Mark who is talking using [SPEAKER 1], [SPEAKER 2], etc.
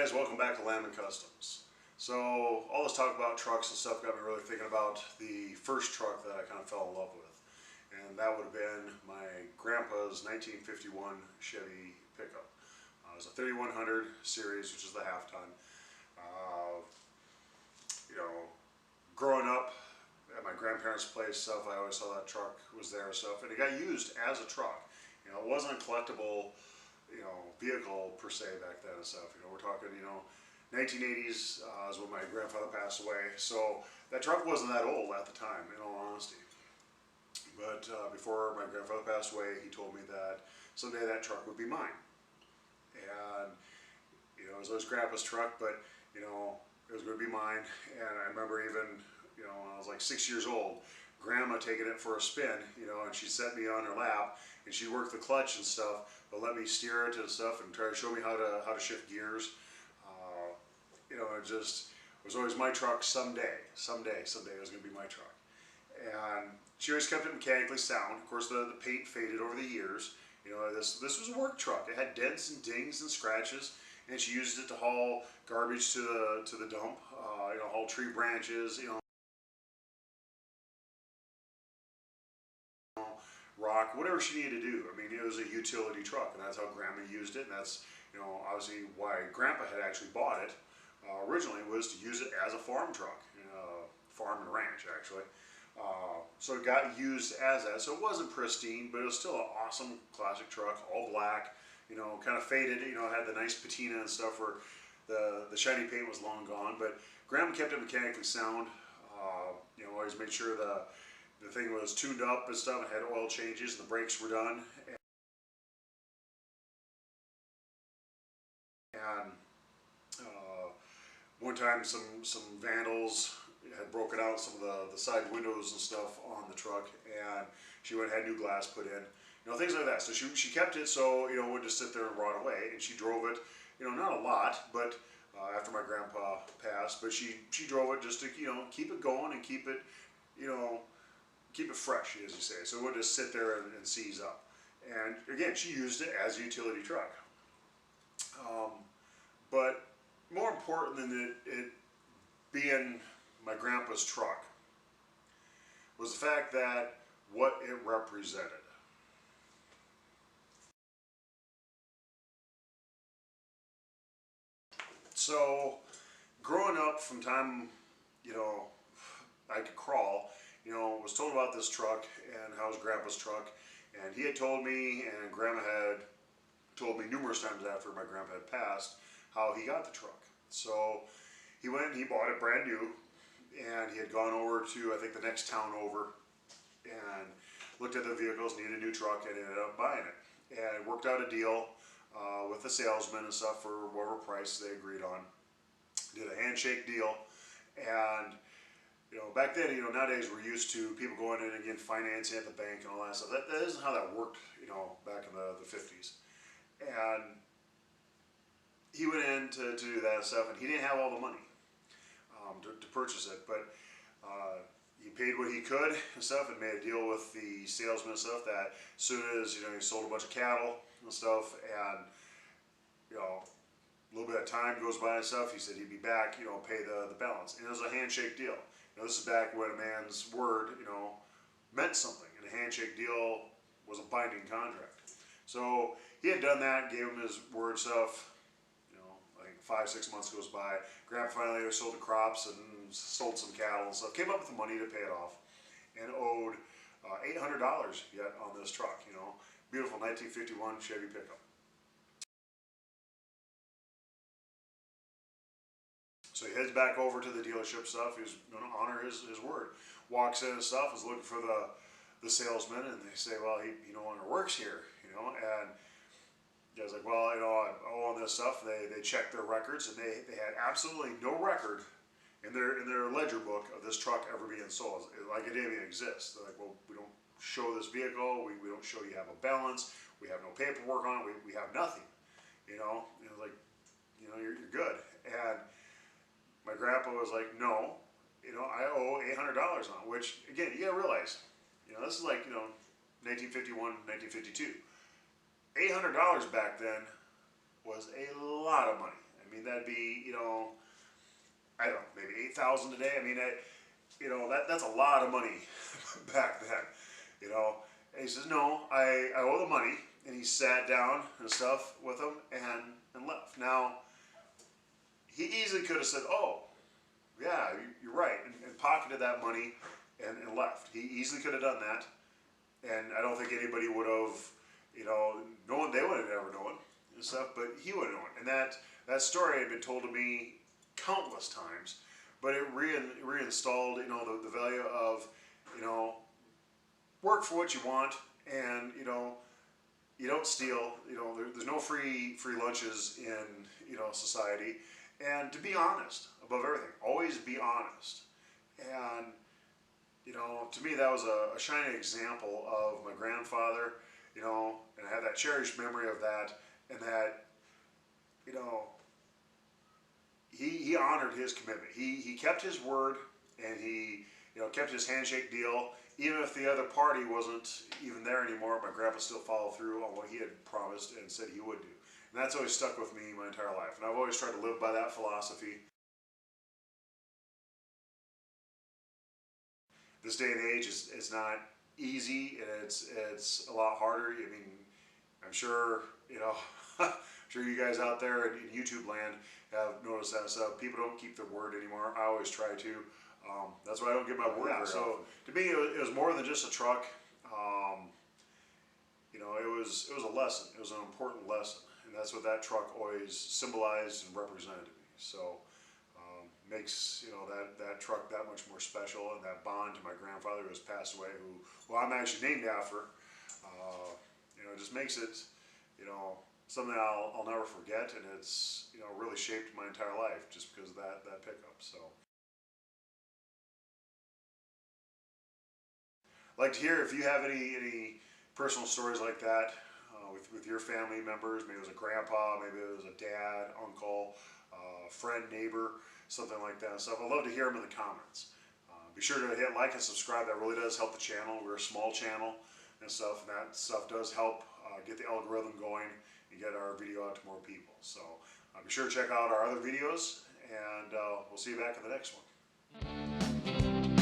[SPEAKER 1] guys, welcome back to Lammon Customs. So all this talk about trucks and stuff got me really thinking about the first truck that I kind of fell in love with. And that would have been my grandpa's 1951 Chevy pickup. It was a 3100 series, which is the half ton. You know, growing up at my grandparents' place stuff, I always saw that truck was there and stuff, and it got used as a truck. You know, it wasn't a collectible, vehicle per se back then and stuff. We're talking, 1980s is when my grandfather passed away. So that truck wasn't that old at the time, in all honesty. But before my grandfather passed away, he told me that someday that truck would be mine. And, it was always grandpa's truck, but, it was going to be mine. And I remember even, when I was like 6 years old, grandma taking it for a spin, and she set me on her lap, and she worked the clutch and stuff, but let me steer it and stuff and try to show me how to shift gears. It just was always my truck. Someday it was going to be my truck. And she always kept it mechanically sound. Of course, the paint faded over the years. This was a work truck. It had dents and dings and scratches, and she used it to haul garbage to the dump, haul tree branches, rock, whatever she needed to do. I mean, it was a utility truck, and that's how grandma used it, and that's, obviously why grandpa had actually bought it originally, was to use it as a farm truck, farm and ranch actually. So it got used as that, so it wasn't pristine, but it was still an awesome classic truck, all black, kind of faded, it had the nice patina and stuff where the shiny paint was long gone, but grandma kept it mechanically sound. Always made sure the thing was tuned up and stuff, and had oil changes, and the brakes were done. And one time some vandals had broken out some of the side windows and stuff on the truck, and she went and had new glass put in, things like that. So she kept it so it wouldn't just sit there and rot away, and she drove it, not a lot, but after my grandpa passed, but she drove it just to keep it going and keep it keep it fresh, as you say, so it wouldn't just sit there and seize up. And again, she used it as a utility truck. But more important than it being my grandpa's truck was the fact that what it represented. So growing up, from time I could crawl, was told about this truck and how it was grandpa's truck, and he had told me, and grandma had told me numerous times after my grandpa had passed, how he got the truck. So he went and he bought it brand new, and he had gone over to, I think, the next town over, and looked at the vehicles, needed a new truck, and ended up buying it. And worked out a deal with the salesman and stuff for whatever price they agreed on. Did a handshake deal, and back then, nowadays we're used to people going in and getting financing at the bank and all that stuff. That isn't how that worked, back in the 50s. And he went in to do that stuff, and he didn't have all the money to purchase it, but he paid what he could and stuff, and made a deal with the salesman and stuff that as soon as, he sold a bunch of cattle and stuff, and, a little bit of time goes by and stuff, he said he'd be back, pay the balance. And it was a handshake deal. This is back when a man's word, meant something, and a handshake deal was a binding contract. So he had done that, gave him his word stuff. I think 5-6 months goes by. Grandpa finally sold the crops and sold some cattle and stuff. Came up with the money to pay it off, and owed $800 yet on this truck. Beautiful 1951 Chevy pickup. So he heads back over to the dealership stuff. He's going to honor his word. Walks in and stuff, is looking for the salesman, and they say, well, he no longer works here, and the guy's like, well, I owe on this stuff. They checked their records, and they had absolutely no record in their ledger book of this truck ever being sold. Like it didn't even exist. They're like, well, we don't show this vehicle. We don't show you have a balance. We have no paperwork on it. We have nothing, And it was like, you're good. And my grandpa was like, no, I owe $800 on it, which, again, you gotta realize, this is like, 1951, 1952. $800 back then was a lot of money. I I mean, that'd be, you know, I don't know, maybe 8,000 today. I mean, you know, that's a lot of money back then, you know. And he says, no, I owe the money. And he sat down and stuff with him and left. Now, he easily could have said, oh, yeah, you're right, and pocketed that money and left. He easily could have done that. And I don't think anybody would have, you know, known, they would have never known and stuff, but he would have known. And that story had been told to me countless times, but it reinstalled, you know, the value of, you know, work for what you want, and, you know, you don't steal, you know, there's no free lunches in, you know, society. And to be honest above everything, always be honest. And, you know, to me that was a shining example of my grandfather, you know, and I have that cherished memory of that, and that, you know, he honored his commitment. He kept his word, and he, you know, kept his handshake deal. Even if the other party wasn't even there anymore, my grandpa still followed through on what he had promised and said he would do. And that's always stuck with me my entire life. And I've always tried to live by that philosophy. This day and age is not easy, and it's a lot harder. I mean, I'm sure, you know, I'm sure you guys out there in YouTube land have noticed that stuff. People don't keep their word anymore. I always try to. That's why I don't get my word out. So to me, it was more than just a truck. You know, it was a lesson. It was an important lesson, and that's what that truck always symbolized and represented to me. So makes, you know, that truck that much more special, and that bond to my grandfather who has passed away, who, well, I'm actually named after. You know, it just makes it, you know, something I'll never forget, and it's, you know, really shaped my entire life just because of that pickup. So I'd like to hear if you have any personal stories like that with your family members. Maybe it was a grandpa, maybe it was a dad, uncle, friend, neighbor, something like that. So I'd love to hear them in the comments. Be sure to hit like and subscribe. That really does help the channel. We're a small channel and stuff, and that stuff does help get the algorithm going and get our video out to more people. So be sure to check out our other videos, and we'll see you back in the next one.